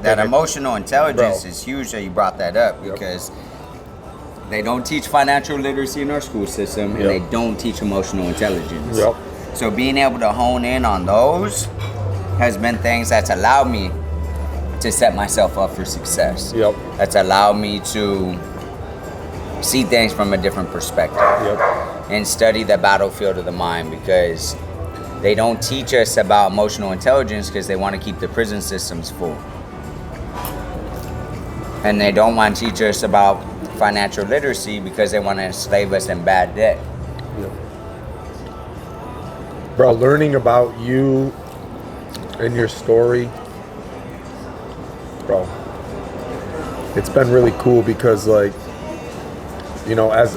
That emotional intelligence is huge that you brought that up, because they don't teach financial literacy in our school system, and they don't teach emotional intelligence. So being able to hone in on those has been things that's allowed me to set myself up for success. That's allowed me to see things from a different perspective and study the battlefield of the mind, because they don't teach us about emotional intelligence because they want to keep the prison systems full. And they don't want to teach us about financial literacy because they want to enslave us in bad debt. Bro, learning about you and your story, bro, it's been really cool because, like, you know, as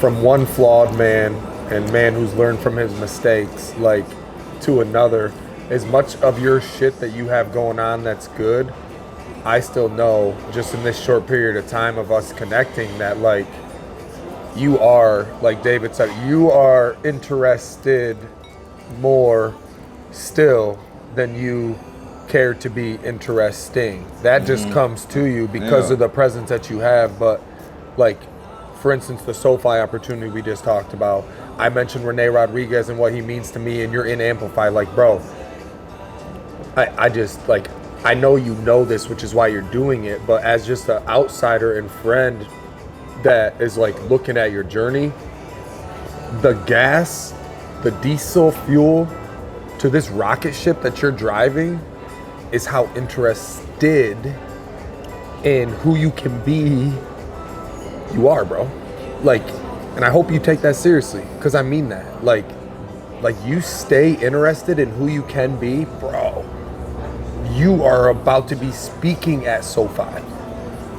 from one flawed man and man who's learned from his mistakes, like, to another, as much of your shit that you have going on that's good, I still know, just in this short period of time of us connecting, that, like, you are, like David said, you are interested more still than you care to be interesting. That just comes to you because of the presence that you have. But, like, for instance, the SoFi opportunity we just talked about, I mentioned Rene Rodriguez and what he means to me, and you're in Amplify. Like, bro, I just, like, I know you know this, which is why you're doing it, but as just an outsider and friend that is, like, looking at your journey, the gas, the diesel fuel to this rocket ship that you're driving is how interested in who you can be you are, bro. Like, and I hope you take that seriously, because I mean that. Like you stay interested in who you can be, bro. You are about to be speaking at SoFi.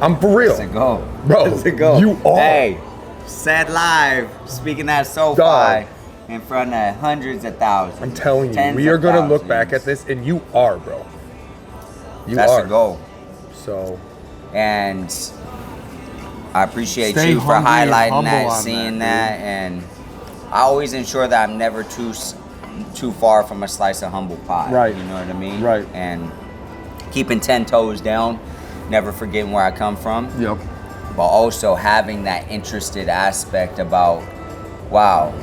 I'm for real. Let's go. Bro, let's go. You are. Hey, said live, speaking at SoFi. Dog. In front of hundreds of thousands. I'm telling you, we are going to look back at this, and you are, bro. That's the goal. So. And I appreciate you for highlighting that, seeing that, and I always ensure that I'm never too far from a slice of humble pie. Right. You know what I mean? Right. And keeping 10 toes down, never forgetting where I come from. Yep. But also having that interested aspect about, wow,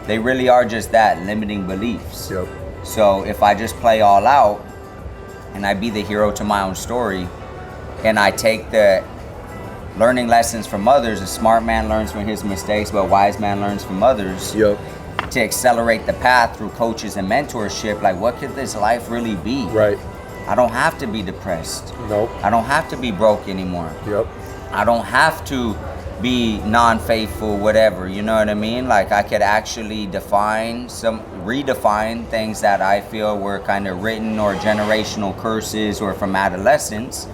they really are just that, limiting beliefs. Yep. So if I just play all out and I be the hero to my own story, and I take the learning lessons from others, a smart man learns from his mistakes, but a wise man learns from others. Yep. To accelerate the path through coaches and mentorship, like, what could this life really be? Right. I don't have to be depressed. Nope. I don't have to be broke anymore. Yep. I don't have to be non-faithful, whatever, you know what I mean? Like, I could actually redefine things that I feel were kind of written or generational curses or from adolescence,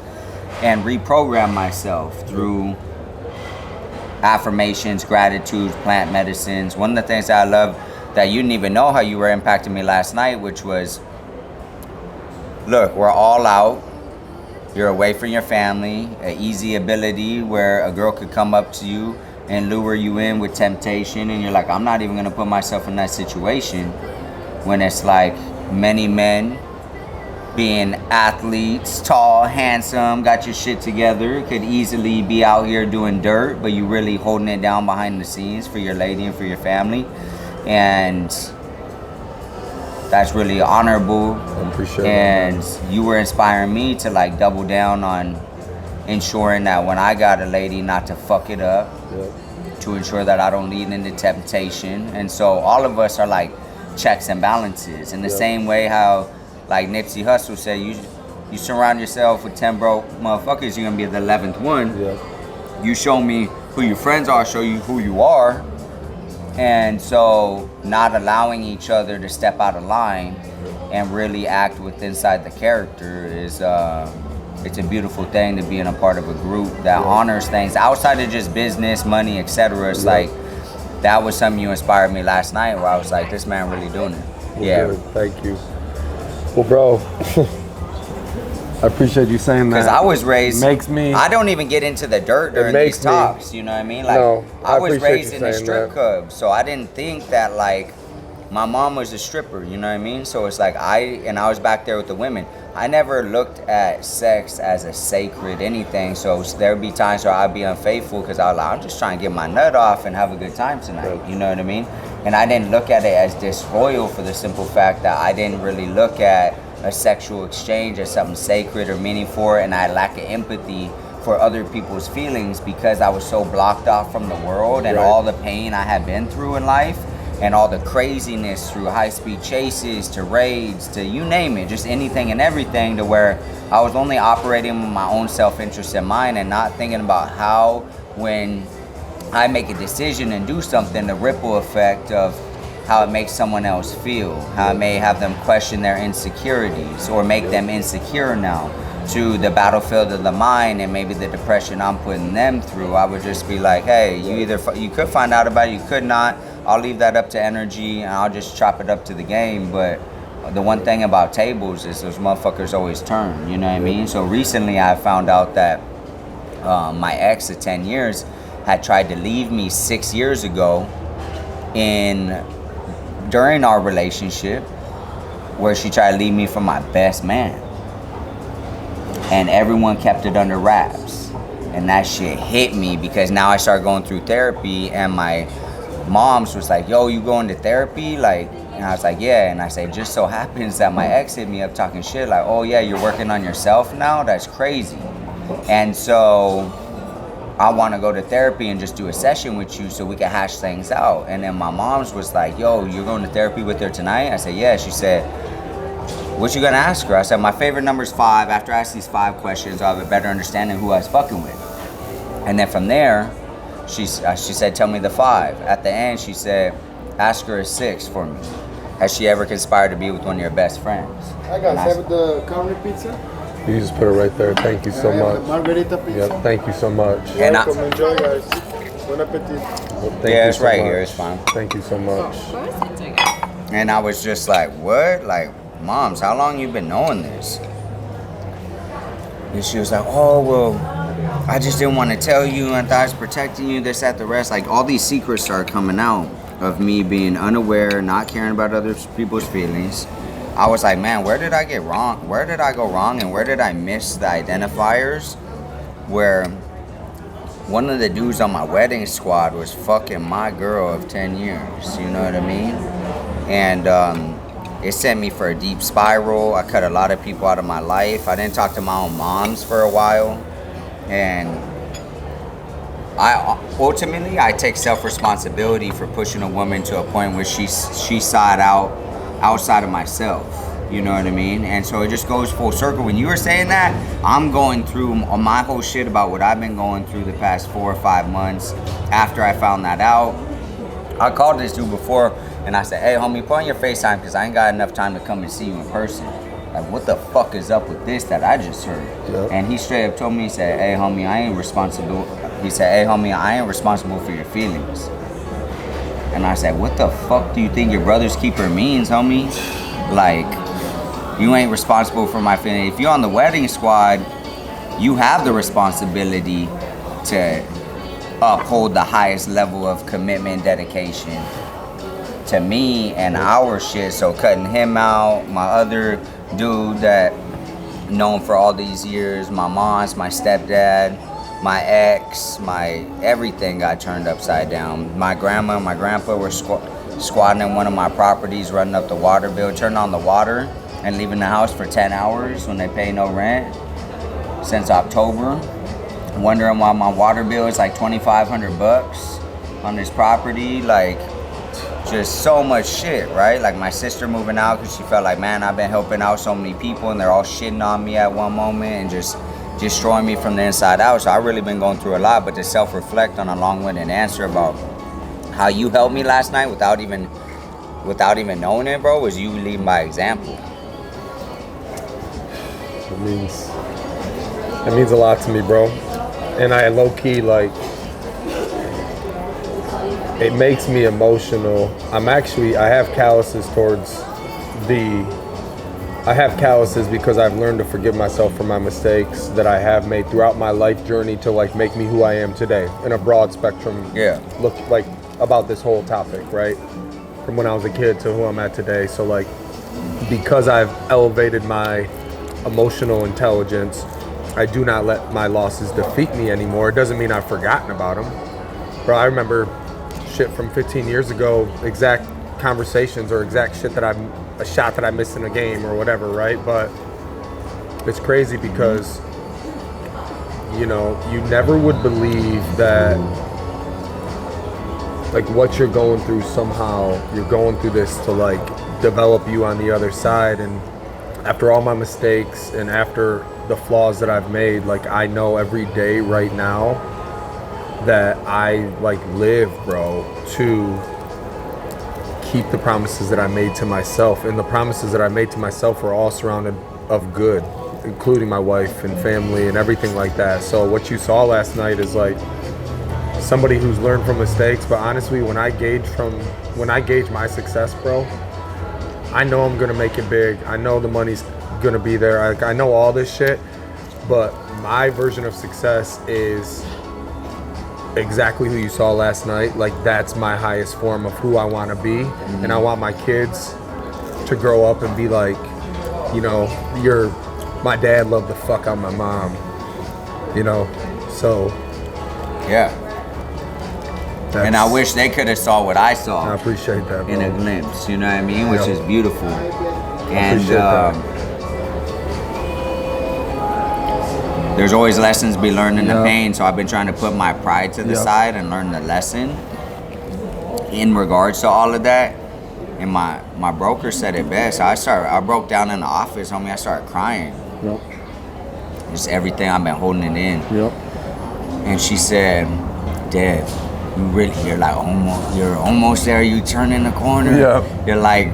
and reprogram myself through affirmations, gratitude, plant medicines. One of the things that I love that you didn't even know how you were impacting me last night, which was, look, we're all out. You're away from your family, an easy ability where a girl could come up to you and lure you in with temptation, and you're like, I'm not even gonna put myself in that situation, when it's like many men being athletes, tall, handsome, got your shit together, could easily be out here doing dirt, but you really holding it down behind the scenes for your lady and for your family. And that's really honorable. I appreciate and that. You were inspiring me to, like, double down on ensuring that when I got a lady, not to fuck it up, to ensure that I don't lead into temptation. And so all of us are like checks and balances. In the same way how, like Nipsey Hussle said, you surround yourself with 10 broke motherfuckers, you're gonna be the 11th one. You show me who your friends are, show you who you are. And so not allowing each other to step out of line and really act with inside the character is it's a beautiful thing to be in a part of a group that honors things outside of just business, money, etc. It's like, that was something you inspired me last night, where I was like, this man really doing it. Good. Thank you. Well, bro, I appreciate you saying that. Because I was raised, I don't even get into the dirt during these talks, you know what I mean? Like, No, I was raised in a saying strip club, so I didn't think that, like, my mom was a stripper, you know what I mean? So it's like I was back there with the women. I never looked at sex as a sacred anything. So there would be times where I'd be unfaithful because I was like, I'm just trying to get my nut off and have a good time tonight. You know what I mean? And I didn't look at it as disloyal for the simple fact that I didn't really look at a sexual exchange as something sacred or meaningful, and I lack of empathy for other people's feelings because I was so blocked off from the world and all the pain I had been through in life and all the craziness through high-speed chases to raids to you name it, just anything and everything, to where I was only operating with my own self-interest in mind and not thinking about how, when I make a decision and do something, the ripple effect of how it makes someone else feel, how it may have them question their insecurities or make them insecure now to the battlefield of the mind and maybe the depression I'm putting them through. I would just be like, hey, you could find out about it, you could not. I'll leave that up to energy and I'll just chop it up to the game. But the one thing about tables is those motherfuckers always turn, you know what I mean? So recently I found out that my ex of 10 years had tried to leave me 6 years ago during our relationship, where she tried to leave me for my best man. And everyone kept it under wraps. And that shit hit me because now I started going through therapy and my mom's was like, yo, you going to therapy? Like, and I was like, yeah. And I said, just so happens that my ex hit me up talking shit like, oh yeah, you're working on yourself now? That's crazy. And so I want to go to therapy and just do a session with you so we can hash things out. And then my mom's was like, yo, you're going to therapy with her tonight? I said, yeah. She said, what you gonna ask her? I said, my favorite number is 5. After I ask these 5 questions, I'll have a better understanding of who I was fucking with. And then from there, she said, tell me the 5. At the end, she said, ask her a 6 for me. Has she ever conspired to be with one of your best friends? I got have the caramel pizza. You just put it right there. Thank you so much. Margarita pizza. Yeah, thank you so much. And Welcome, enjoy, guys. Bon appetit. Well, it's right here. It's fine. Thank you so much. Of course it's okay. And I was just like, what? Like, moms, how long you been knowing this? And she was like, oh, well, I just didn't want to tell you. I thought I was protecting you, this, that, the rest. Like, all these secrets started coming out of me being unaware, not caring about other people's feelings. I was like, man, where did I get wrong? Where did I go wrong? And where did I miss the identifiers? Where one of the dudes on my wedding squad was fucking my girl of 10 years. You know what I mean? And it sent me for a deep spiral. I cut a lot of people out of my life. I didn't talk to my own moms for a while. And I take self-responsibility for pushing a woman to a point where she sought out outside of myself, you know what I mean? And so it just goes full circle. When you were saying that, I'm going through my whole shit about what I've been going through the past 4 or 5 months after I found that out. I called this dude before and I said, hey homie, put on your FaceTime because I ain't got enough time to come and see you in person. Like, what the fuck is up with this that I just heard? Yep. And he straight up told me, he said, hey homie, I ain't responsible. He said, hey homie, I ain't responsible for your feelings. And I said, what the fuck do you think your brother's keeper means, homie? Like, you ain't responsible for my feelings. If you're on the wedding squad, you have the responsibility to uphold the highest level of commitment and dedication to me and our shit. So cutting him out, my other dude that known for all these years, my mom's, my stepdad, my ex, my everything got turned upside down. My grandma and my grandpa were squatting in one of my properties, running up the water bill, turning on the water and leaving the house for 10 hours when they pay no rent since October. Wondering why my water bill is like $2,500 on this property. Like, just so much shit, right? Like my sister moving out because she felt like, man, I've been helping out so many people and they're all shitting on me at one moment and just destroying me from the inside out. So I've really been going through a lot. But to self-reflect on a long-winded answer about how you helped me last night without even knowing it, bro, was you leading by example. It means a lot to me, bro. And I low-key, like, it makes me emotional. I have calluses because I've learned to forgive myself for my mistakes that I have made throughout my life journey to like make me who I am today in a broad spectrum. Yeah. Look like about this whole topic, right? from when I was a kid to who I'm at today. So like, because I've elevated my emotional intelligence, I do not let my losses defeat me anymore. It doesn't mean I've forgotten about them. Bro, I remember shit from 15 years ago, exact conversations or exact shit that a shot that I missed in a game or whatever, right? But it's crazy because, you know, you never would believe that like what you're going through, somehow you're going through this to like develop you on the other side. And after all my mistakes and after the flaws that I've made, like I know every day right now that I like live, bro, to keep the promises that I made to myself. And the promises that I made to myself were all surrounded of good, including my wife and family and everything like that. So what you saw last night is like somebody who's learned from mistakes. But honestly, when I gauge my success, bro, I know I'm gonna make it big. I know the money's gonna be there. I know all this shit, but my version of success is exactly who you saw last night. Like that's my highest form of who I want to be. And I want my kids to grow up and be like, you know, my dad loved the fuck out my mom, you know. So yeah. And I wish they could have saw what I saw. I appreciate that, bro. In a glimpse, you know what I mean? Which is beautiful. And there's always lessons to be learned in the pain, so I've been trying to put my pride to the side and learn the lesson in regards to all of that. And my broker said it best. I broke down in the office, homie. I started crying. Yep. Just everything, I've been holding it in. Yep. And she said, Dev, you're almost there. You turning the corner. Yeah. You're like,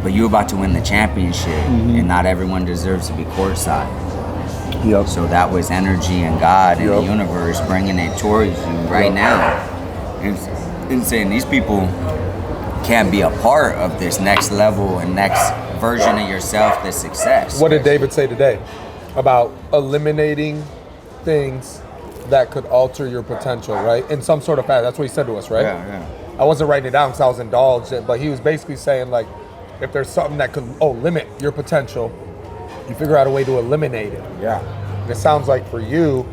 but you're about to win the championship, and not everyone deserves to be courtside. Yep. So that was energy and God and the universe bringing it towards you right now. And saying these people can't be a part of this next level and next version of yourself, this success. What did David say today about eliminating things that could alter your potential, right? In some sort of fashion. That's what he said to us, right? Yeah. I wasn't writing it down because I was indulged, but he was basically saying like, if there's something that could limit your potential, you figure out a way to eliminate it. Yeah. And it sounds like for you,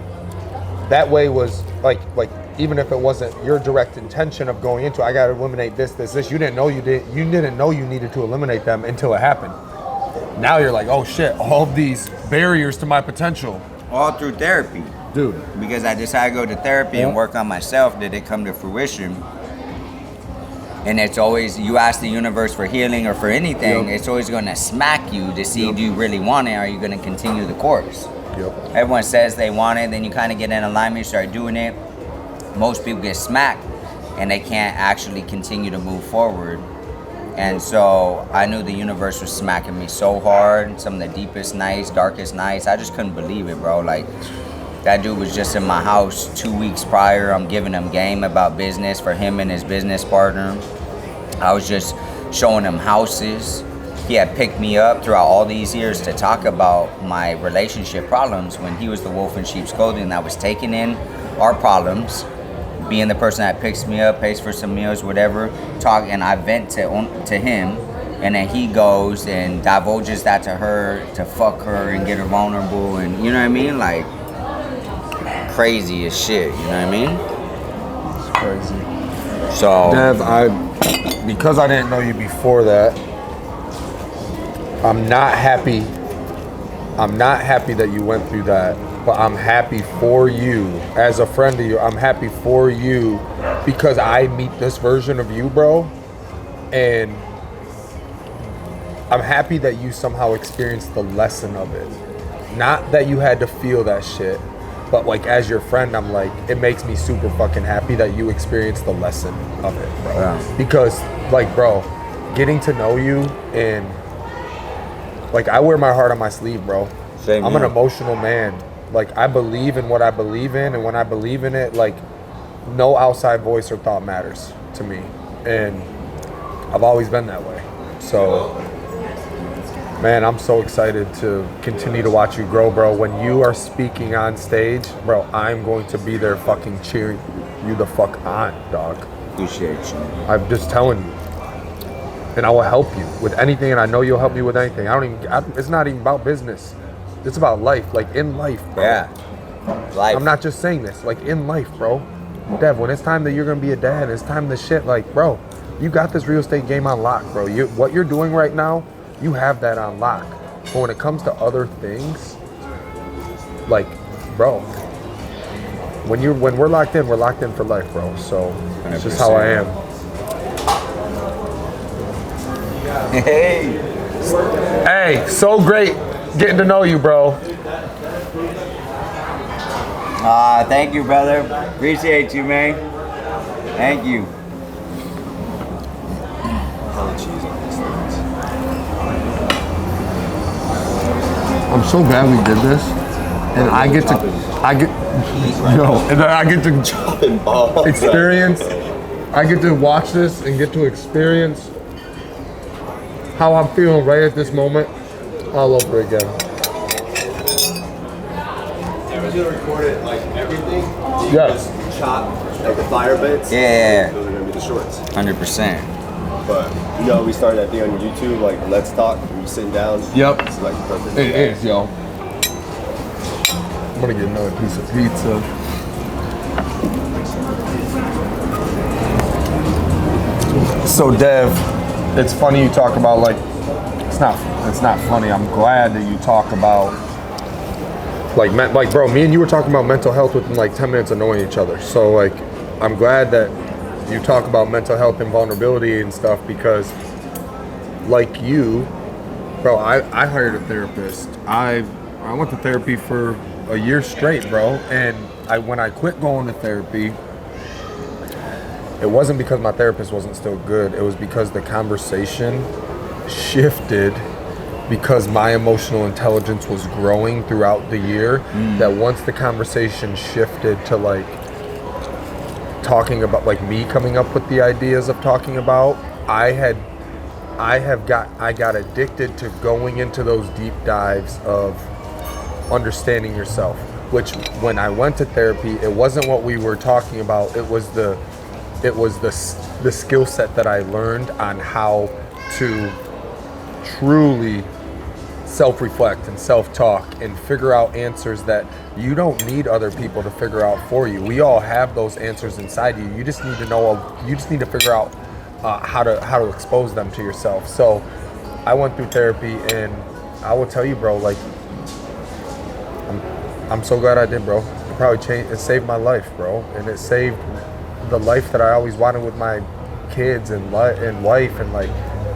that way was like even if it wasn't your direct intention of going into, I got to eliminate this. You didn't know you needed to eliminate them until it happened. Now you're like, oh shit, all of these barriers to my potential. All through therapy. Dude. Because I decided to go to therapy and work on myself, did it come to fruition? And it's always, you ask the universe for healing or for anything, it's always going to smack you to see, do you really want it, or are you going to continue the course? Everyone says they want it, then you kind of get in alignment, you start doing it. Most people get smacked and they can't actually continue to move forward. And so I knew the universe was smacking me so hard, some of the deepest nights, darkest nights. I just couldn't believe it, bro. Like, that dude was just in my house 2 weeks prior. I'm giving him game about business for him and his business partner. I was just showing him houses. He had picked me up throughout all these years to talk about my relationship problems when he was the wolf in sheep's clothing that was taking in our problems, being the person that picks me up, pays for some meals, whatever, talk, and I vent to him, and then he goes and divulges that to her to fuck her and get her vulnerable, and you know what I mean? Like, crazy as shit, you know what I mean? It's crazy. So, Dev, because I didn't know you before that, I'm not happy that you went through that, but I'm happy for you. As a friend of you, I'm happy for you because I meet this version of you, bro, and I'm happy that you somehow experienced the lesson of it. Not that you had to feel that shit, but like as your friend, I'm like, it makes me super fucking happy that you experienced the lesson of it, bro. Yeah. Because like, bro, getting to know you and like, I wear my heart on my sleeve, bro. Same I'm an emotional man. Like, I believe in what I believe in, and when I believe in it, like, no outside voice or thought matters to me. And I've always been that way. So, man, I'm so excited to continue to watch you grow, bro. When you are speaking on stage, bro, I'm going to be there fucking cheering you the fuck on, dog. Appreciate you. I'm just telling you. And I will help you with anything, and I know you'll help me with anything. It's not even about business. It's about life, like in life, bro. Yeah. Life. I'm not just saying this, like in life, bro. Dev, when it's time that you're gonna be a dad, it's time to shit, like, bro, you got this real estate game on lock, bro. What you're doing right now, you have that on lock. But when it comes to other things, like, bro, when we're locked in for life, bro. So it's just how I am. Hey. Hey, so great getting to know you, bro. Thank you, brother. Appreciate you, man. Thank you. I'm so glad we did this, and I get to experience. I get to watch this and get to experience how I'm feeling right at this moment, all over again. I was gonna record it like everything. Yes. Chop like the fire bits. Yeah. Those are gonna be the shorts. 100%. But you know, we started that thing on YouTube, like Let's Talk. Where you sitting down. Yep. It's like perfect. It is, yo. I'm gonna get another piece of pizza. So Dev, it's funny you talk about like it's not funny. I'm glad that you talk about like bro, me and you were talking about mental health within like 10 minutes of knowing each other. So like I'm glad that you talk about mental health and vulnerability and stuff because like you, bro, I hired a therapist. I went to therapy for a year straight, bro, and when I quit going to therapy, it wasn't because my therapist wasn't still good. It was because the conversation shifted because my emotional intelligence was growing throughout the year. That once the conversation shifted to like talking about like me coming up with the ideas of talking about, I got addicted to going into those deep dives of understanding yourself, which when I went to therapy, it wasn't what we were talking about. It was the skill set that I learned on how to truly self-reflect and self-talk and figure out answers that you don't need other people to figure out for you. We all have those answers inside you. You just need to figure out how to expose them to yourself. So I went through therapy, and I will tell you, bro, like I'm so glad I did, bro. It saved my life, bro, and it saved the life that I always wanted with my kids and wife, and like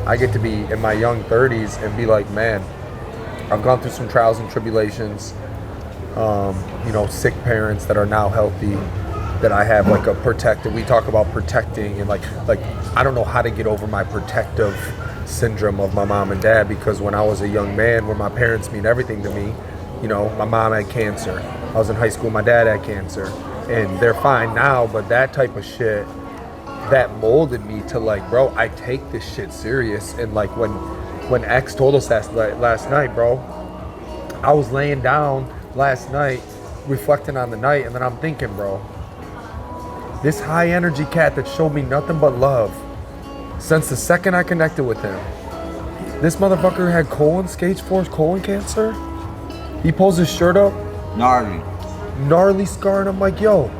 I get to be in my young 30s and be like, man, I've gone through some trials and tribulations, sick parents that are now healthy, that I have like a protective, we talk about protecting, and like I don't know how to get over my protective syndrome of my mom and dad, because when I was a young man, when my parents mean everything to me, my mom had cancer, I was in high school, my dad had cancer, and they're fine now, but that type of shit, that molded me to like, bro, I take this shit serious. And like when X told us that last night, bro, I was laying down last night reflecting on the night, and then I'm thinking, bro, this high energy cat that showed me nothing but love since the second I connected with him, this motherfucker had stage 4 colon cancer. He pulls his shirt up, gnarly scar, and I'm like, yo.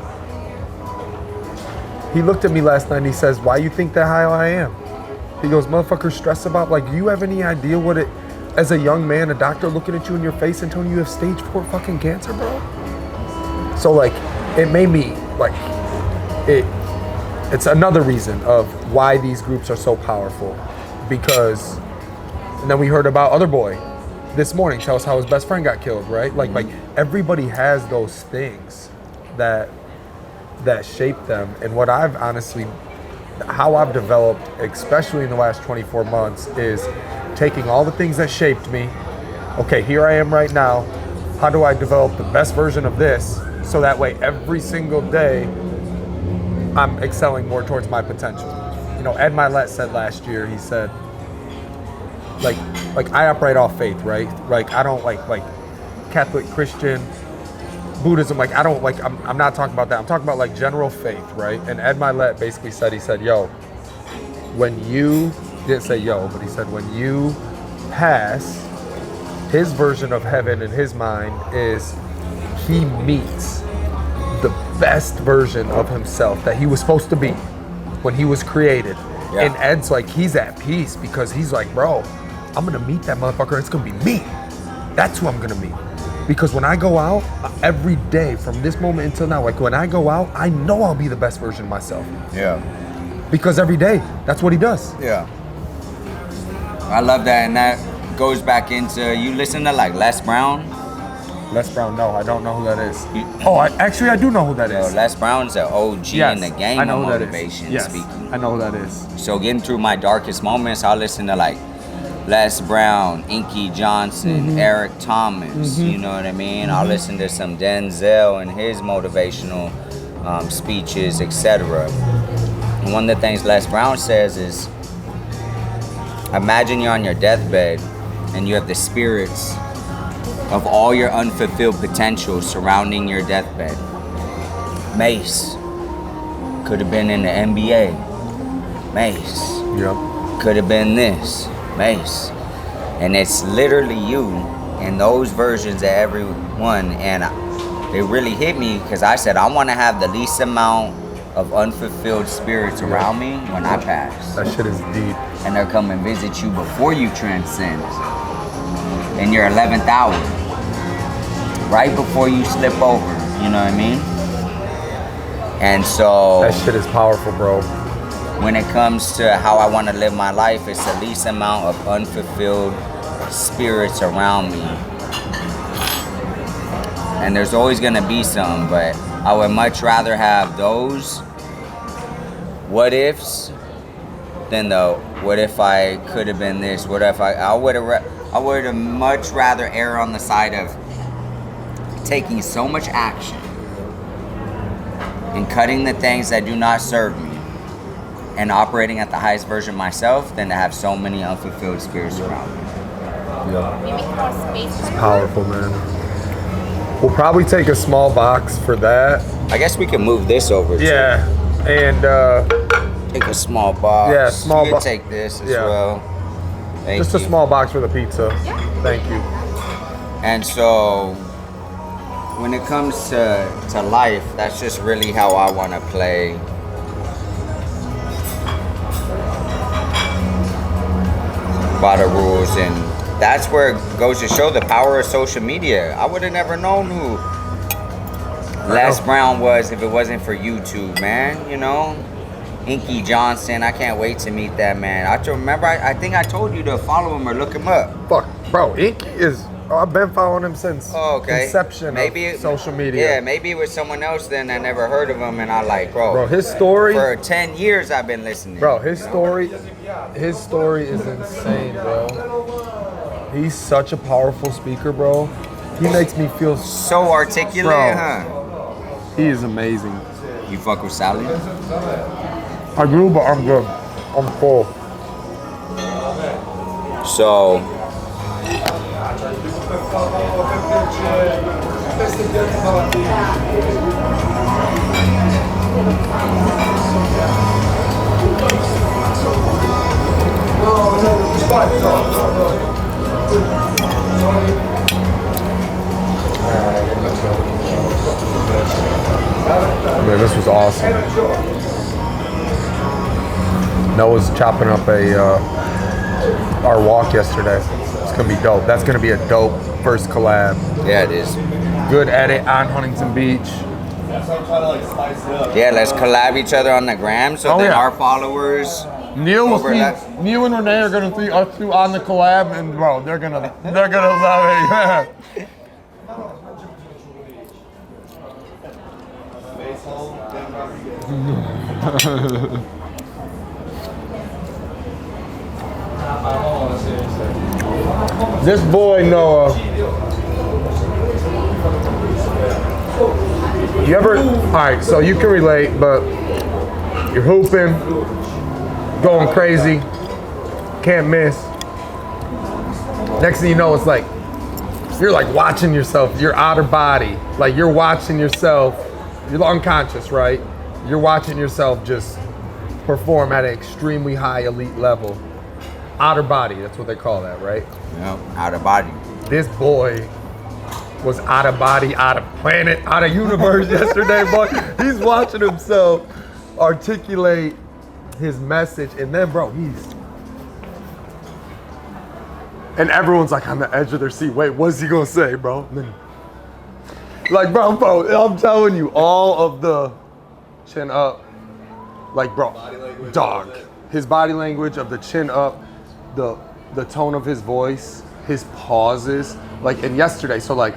He looked at me last night and he says, why you think that high I am? He goes, motherfucker, stress about, like, do you have any idea what it, as a young man, a doctor looking at you in your face and telling you have stage 4 fucking cancer, bro? So like, it made me, like, it's another reason of why these groups are so powerful. Because, and then we heard about Other Boy this morning, tell us how his best friend got killed, right? Like everybody has those things that shape them. And what how I've developed, especially in the last 24 months, is taking all the things that shaped me. Okay, here I am right now. How do I develop the best version of this? So that way, every single day, I'm excelling more towards my potential. Ed Milet said last year, he said, like I operate off faith, right? Like I don't like Catholic, Christian, Buddhism, like I don't like I'm not talking about that. I'm talking about like general faith, right? And Ed Milet basically said, he said, yo, when you didn't say yo, but he said when you pass, his version of heaven in his mind is he meets the best version of himself that he was supposed to be when he was created. Yeah. And Ed's like, he's at peace because he's like, bro, I'm gonna meet that motherfucker. It's gonna be me. That's who I'm gonna meet. Because when I go out, every day from this moment until now, like when I go out, I know I'll be the best version of myself. Yeah. Because every day, that's what he does. Yeah. I love that, and that goes back into, you listen to like Les Brown? Les Brown, no, I don't know who that is. I do know who that is. Les Brown's an OG in the game I know of who that is. motivation Yes, speaking. I know who that is. So getting through my darkest moments, I'll listen to like Les Brown, Inky Johnson, Eric Thomas, you know what I mean? I'll listen to some Denzel and his motivational speeches, etc. And one of the things Les Brown says is, imagine you're on your deathbed and you have the spirits of all your unfulfilled potential surrounding your deathbed. Mace could have been in the NBA. Mace Yep. could have been this. Mace. And it's literally you and those versions of everyone. And it really hit me because I said, I want to have the least amount of unfulfilled spirits around me when I pass. That shit is deep. And they'll come and visit you before you transcend in your 11th hour, right before you slip over, you know what I mean? And so That shit is powerful, bro. when it comes to how I want to live my life, it's the least amount of unfulfilled spirits around me. And there's always gonna be some, but I would much rather have those what ifs than the what if I could have been this, what if I would have much rather err on the side of taking so much action and cutting the things that do not serve me and operating at the highest version of myself than to have so many unfulfilled spirits around me. It's powerful, man. We'll probably take a small box for that. I guess we can move this over too. Yeah, and Take a small box. Yeah, small You can box. take this as Yeah. well. Thank just you. a small box for the pizza. Thank you. And so, when it comes to life, that's just really how I want to play. By the rules, and that's where it goes to show the power of social media. I would have never known who Les Brown was if it wasn't for YouTube, man. You know, Inky Johnson. I can't wait to meet that man. I remember. I think I told you to follow him or look him up. Fuck, bro. Inky is. I've been following him since inception of social media. Yeah, maybe it was someone else then I never heard of him, and I like, bro, his story. For 10 years I've been listening. Bro, his story is insane, bro. He's such a powerful speaker, bro. He makes me feel so articulate, bro, huh? He is amazing. You fuck with Sally? I do, but I'm good. I'm full. So, Man, this was awesome. Noah's chopping up our walk yesterday. It's gonna be dope. That's gonna be a dope first collab. yeah, it is. Good edit on Huntington Beach. Yeah, let's collab each other on the gram so that yeah. our followers. Neil overlap. Neil and Renee are gonna see us two on the collab, and bro, they're gonna love it. This boy Noah. You ever? All right, so you can relate, but you're hooping, going crazy, can't miss. Next thing you know, it's like You're like watching yourself. You're out of body. Like you're watching yourself. You're unconscious, right? You're watching yourself just perform at an extremely high elite level. Outer body, that's what they call that, right? Yeah, out of body. This boy was out of body, out of planet, out of universe yesterday, boy. He's watching himself articulate his message, and then, bro, and everyone's like on the edge of their seat. Wait, what's he gonna say, bro? And then, like, bro, I'm telling you, all of the chin up, like, bro, dog. His body language of the chin up, the tone of his voice, his pauses, like, and yesterday, so like,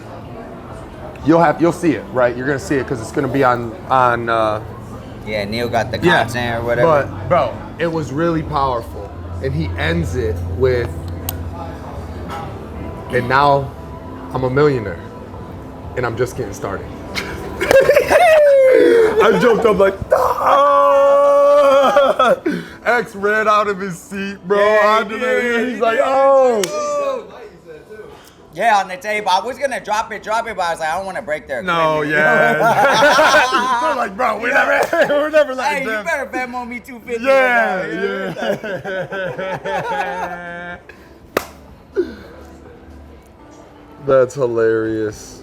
you'll see it, right? You're gonna see it because it's gonna be on. Yeah, Neil got the content or whatever. But bro, it was really powerful, and he ends it with, and now I'm a millionaire, and I'm just getting started. I jumped up like, ah! X ran out of his seat, bro. Yeah, He's like, oh. Yeah, on the table. I was gonna drop it, but I was like, I don't want to break their No, equipment. yeah. They're like, bro, we're never letting Hey, them. you better Venmo me $250. Yeah. That's hilarious.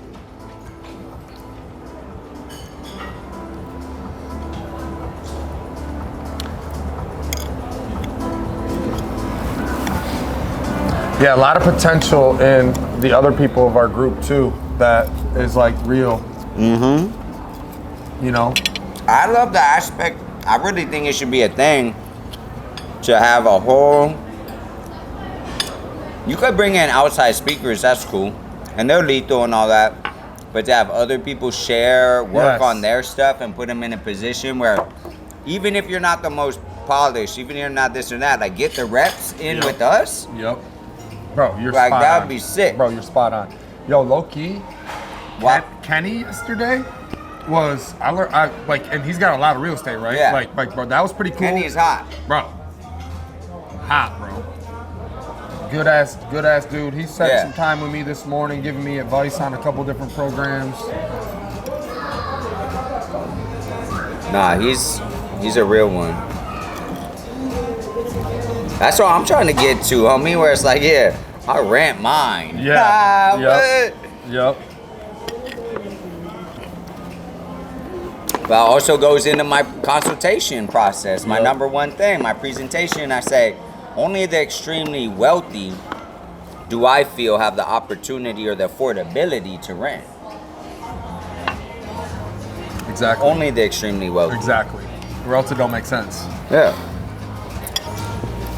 Yeah, a lot of potential in the other people of our group too. That is like real. Mm-hmm. You know? I love the aspect. I really think it should be a thing to have a whole. You could bring in outside speakers, that's cool. And they're lethal and all that. But to have other people share, work on their stuff and put them in a position where even if you're not the most polished, even if you're not this or that, like get the reps in with us. Yep. Bro, you're like, spot that'd on. be sick. Bro, you're spot on. Yo, low key, What? Kenny yesterday was, and he's got a lot of real estate, right? Yeah. Like, bro, that was pretty cool. Kenny is hot. Bro. Hot, bro. Good ass dude. He spent some time with me this morning, giving me advice on a couple different programs. Nah, he's a real one. That's what I'm trying to get to, homie, where it's like, yeah, I rant mine. Yeah. Yep. But also goes into my consultation process. My number one thing, my presentation, I say, only the extremely wealthy do I feel have the opportunity or the affordability to rent. Exactly. Only the extremely wealthy. Exactly. Or else it don't make sense. Yeah.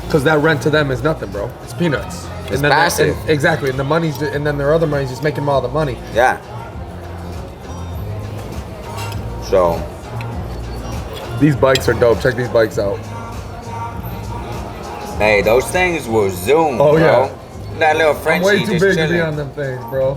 Because that rent to them is nothing, bro. It's peanuts. It's passive. Exactly. And the money's, and then their other money's just making them all the money. Yeah. So. These bikes are dope. Check these bikes out. Hey, those things will zoom, Oh, bro. yeah. That little I'm Frenchie way too just big to be chilling. on them things, bro.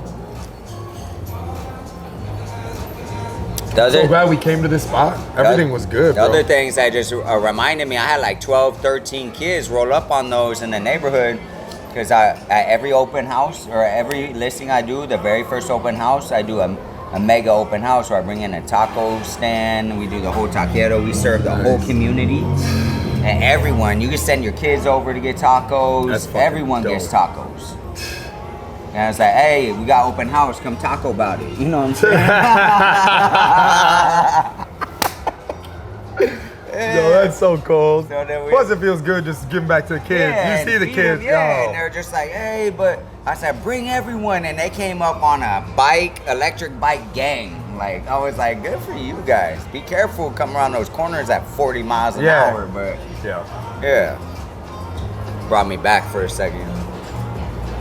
Does So it? glad we came to this spot. Everything was good, The bro. other things that just reminded me, I had like 12, 13 kids roll up on those in the neighborhood because at every open house or every listing I do, the very first open house, I do a mega open house where I bring in a taco stand. We do the whole taquero. We serve the whole community. And everyone, you can send your kids over to get tacos. That's fucking Everyone dope. gets tacos. And it's like, hey, we got open house, come taco about it. You know what I'm saying? Yo, that's so cool. So then Plus, it feels good just giving back to the kids. Yeah, You see the and kids, yeah, yo. and they're just like, hey, but I said, bring everyone, and they came up on a electric bike gang. Like, I was like, good for you guys. Be careful coming around those corners at 40 miles an hour, but Yeah. yeah, brought me back for a second.